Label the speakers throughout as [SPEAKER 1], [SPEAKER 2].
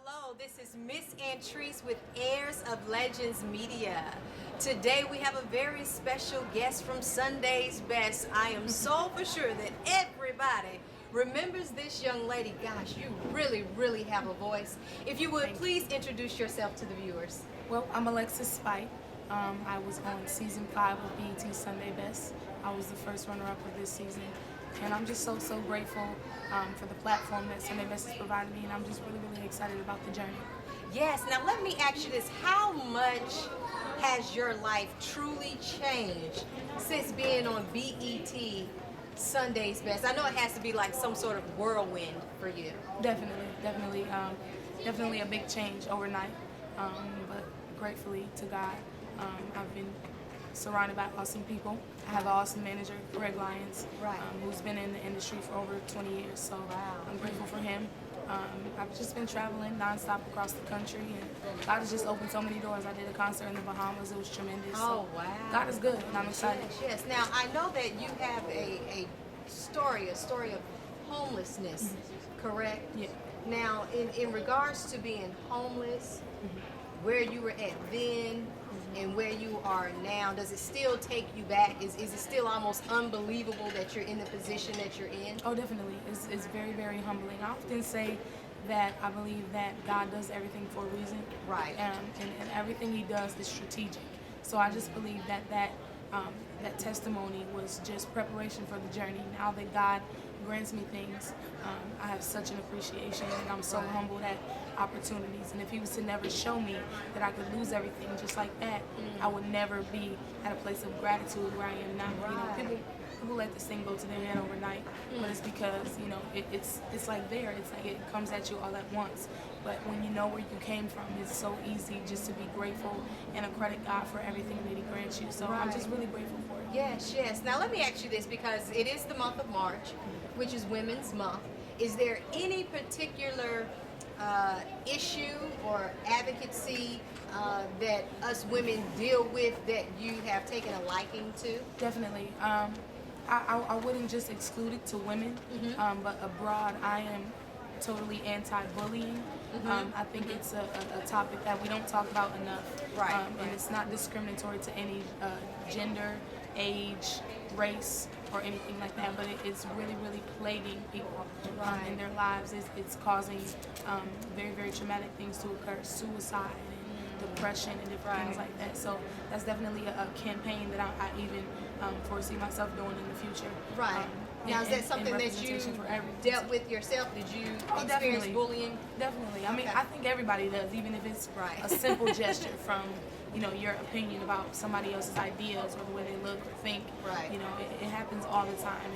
[SPEAKER 1] Hello, this is Miss Antriece with Heirs of Legends Media. Today we have a very special guest from Sunday's Best. I am so for sure that everybody remembers this young lady. Gosh, you really have a voice. If you would, please introduce yourself to the viewers.
[SPEAKER 2] Well, I'm Alexis Spight. I was on season 5 of BET Sunday Best. I was the first runner-up of this season. And I'm just so grateful for the platform that Sunday Best has provided me, and I'm just really excited about the journey.
[SPEAKER 1] Yes, now let me ask you this. How much has your life truly changed since being on BET Sunday's Best? I know it has to be like some sort of whirlwind for you.
[SPEAKER 2] Definitely a big change overnight, but gratefully to God, I've been surrounded by awesome people. I have an awesome manager, Greg Lyons, who's been in the industry for over 20 years, so I'm grateful for him. I've just been traveling nonstop across the country, and God has just opened so many doors. I did a concert in the Bahamas. It was tremendous.
[SPEAKER 1] Oh,
[SPEAKER 2] so
[SPEAKER 1] wow.
[SPEAKER 2] God is good, and I'm excited.
[SPEAKER 1] Yes. Now, I know that you have a story of homelessness, correct?
[SPEAKER 2] Yeah.
[SPEAKER 1] Now, in regards to being homeless, where you were at then and where you are now, does it still take you back? Is it still almost unbelievable that you're in the position that you're in?
[SPEAKER 2] Oh, definitely. It's very humbling. I often say that I believe that God does everything for a reason.
[SPEAKER 1] Right.
[SPEAKER 2] And everything He does is strategic. So I just believe that testimony was just preparation for the journey. Now that God grants me things, I have such an appreciation, and I'm so humbled at opportunities. And if He was to never show me that I could lose everything just like that, I would never be at a place of gratitude where I am now.
[SPEAKER 1] Right.
[SPEAKER 2] You know, people let this thing go to their head overnight, but it's because it's like it's like it comes at you all at once. But when you know where you came from, it's so easy just to be grateful and credit God for everything that He grants you. So I'm just really grateful for it.
[SPEAKER 1] Yes. Now let me ask you this, because it is the month of March, which is Women's Month. Is there any particular issue or advocacy that us women deal with that you have taken a liking to?
[SPEAKER 2] Definitely. I wouldn't just exclude it to women, but abroad, I am totally anti-bullying. I think it's a topic that we don't talk about enough.
[SPEAKER 1] Right.
[SPEAKER 2] And it's not discriminatory to any gender, age, race, or anything like that, but it's really plaguing people in their lives. It's causing very traumatic things to occur, suicide and depression and different things like that. So that's definitely a campaign that I even foresee myself doing in the future.
[SPEAKER 1] Right. Now, is that something that you dealt with yourself? Did you experience bullying?
[SPEAKER 2] Definitely. I mean, I think everybody does, even if it's a simple gesture from, your opinion about somebody else's ideas or the way they look or think.
[SPEAKER 1] Right.
[SPEAKER 2] It happens all the time.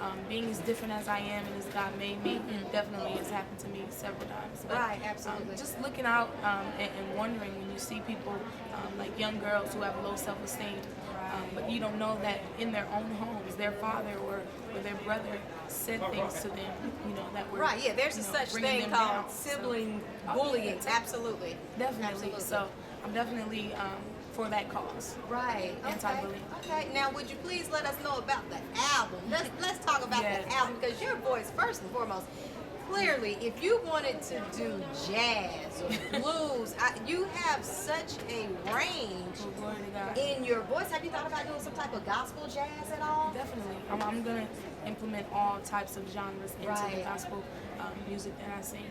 [SPEAKER 2] And being as different as I am and as God made me, definitely has happened to me several times. But,
[SPEAKER 1] absolutely.
[SPEAKER 2] Just looking out and wondering when you see people like young girls who have low self-esteem, but you don't know that in their own homes, their father or their brother said things to them, that were
[SPEAKER 1] there's a such thing called sibling bullying. Absolutely.
[SPEAKER 2] Definitely. So I'm definitely for that cause.
[SPEAKER 1] Right.
[SPEAKER 2] Anti-bullying.
[SPEAKER 1] Okay. Now, would you please let us know about the album? Let's talk about the album, because your voice, first and foremost. Clearly, if you wanted to do jazz or blues, you have such a range in your voice. Have you thought about doing some type of gospel jazz at all?
[SPEAKER 2] Definitely. I'm going to implement all types of genres into the gospel music that I sing.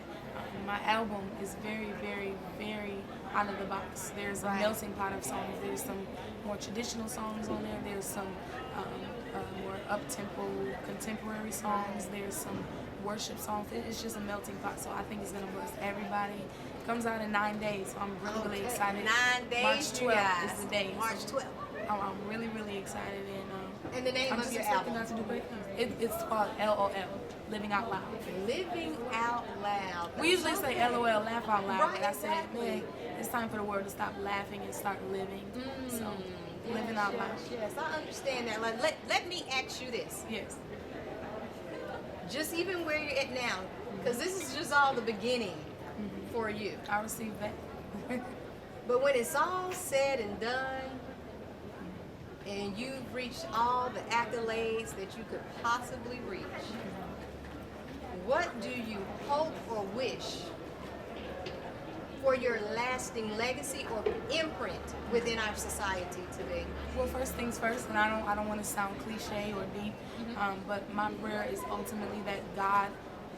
[SPEAKER 2] My album is very out of the box. There's a melting pot of songs. There's some more traditional songs on there. There's some more up-tempo contemporary songs. There's some worship songs. It's just a melting pot, so I think it's going to bless everybody. It comes out in 9 days, so I'm really excited.
[SPEAKER 1] 9 days,
[SPEAKER 2] March 12th is the day.
[SPEAKER 1] March 12th.
[SPEAKER 2] I'm really excited,
[SPEAKER 1] and the name of your album?
[SPEAKER 2] I'm just expecting God to do great things. It's called L.O.L, Living Out Loud.
[SPEAKER 1] Living Out Loud.
[SPEAKER 2] We usually say L.O.L, laugh out loud, but I said,
[SPEAKER 1] exactly.
[SPEAKER 2] It's time for the world to stop laughing and start living. So, living out loud.
[SPEAKER 1] Yes, I understand that. Let me ask you this.
[SPEAKER 2] Yes.
[SPEAKER 1] Just even where you're at now, because this is just all the beginning for you.
[SPEAKER 2] I received that.
[SPEAKER 1] But when it's all said and done, and you've reached all the accolades that you could possibly reach, what do you hope or wish for your lasting legacy or imprint within our society today?
[SPEAKER 2] Well, first things first, and I don't want to sound cliche or deep, but my prayer is ultimately that God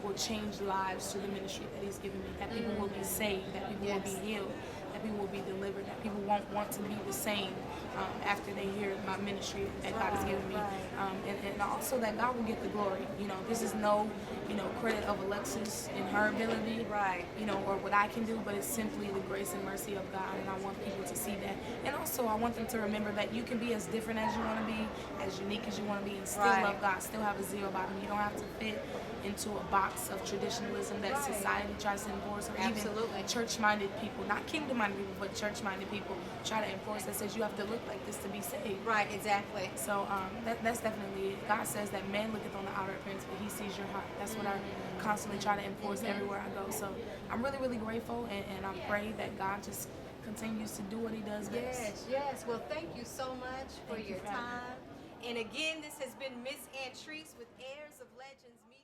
[SPEAKER 2] will change lives through the ministry that He's given me. That people will be saved, that people will be healed, that people will be delivered, that people won't want to be the same after they hear my ministry that God has given me, and also that God will get the glory. This is no credit of Alexis and her ability, or what I can do, but it's simply the grace and mercy of God, and I want people to see that. And also I want them to remember that you can be as different as you want to be, as unique as you want to be, and still love God, still have a zeal about Him. You don't have to fit into a box of traditionalism that society tries to enforce, or even church-minded people, not kingdom-minded people, but church-minded people try to enforce that says you have to look like this to be saved.
[SPEAKER 1] Right, exactly.
[SPEAKER 2] So that's definitely it. God says that man looketh on the outer appearance, but He sees your heart. That's what I constantly try to enforce everywhere I go. So I'm really, really grateful, and I pray that God just continues to do what He does best.
[SPEAKER 1] Yes. Well, thank you so much for
[SPEAKER 2] Thank you
[SPEAKER 1] your
[SPEAKER 2] for having me.
[SPEAKER 1] time. And again, this has been Miss Antriece with Heirs of Legends Media.